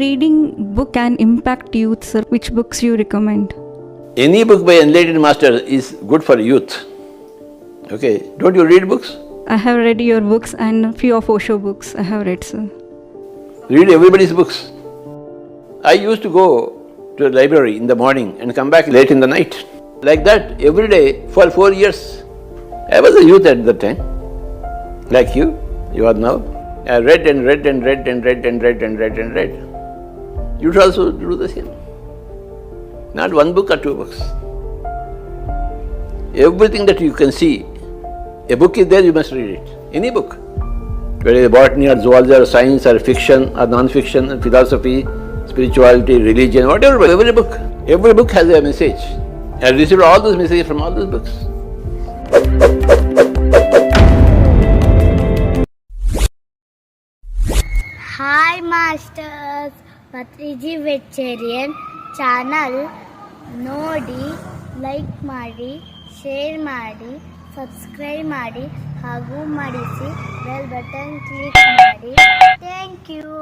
reading book can impact youth, sir? Which books you recommend? Any book by enlightened master is good for youth. Okay, don't you read books? I have read your books and a few of Osho books I have read, sir. Read everybody's books. I used to go to the library in the morning and come back late in the night. Like that, every day for 4 years. I was a youth at that time. Like you are now. I read and read and read and read and read and read and read. You should also do the same. Not one book or 2 books. Everything that you can see, a book is there, you must read it. Any book. Whether it's botany or zoology or science or fiction or non-fiction, philosophy, spirituality, religion, whatever, every book has a message. I received all those messages from all those books. Hi Masters, Patriji Vegetarian channel ನೋಡಿ, like ಮಾಡಿ, share ಮಾಡಿ, subscribe ಮಾಡಿ ಹಾಗೂ ಮಾಡಿಸಿ bell button click ಮಾಡಿ. Thank you.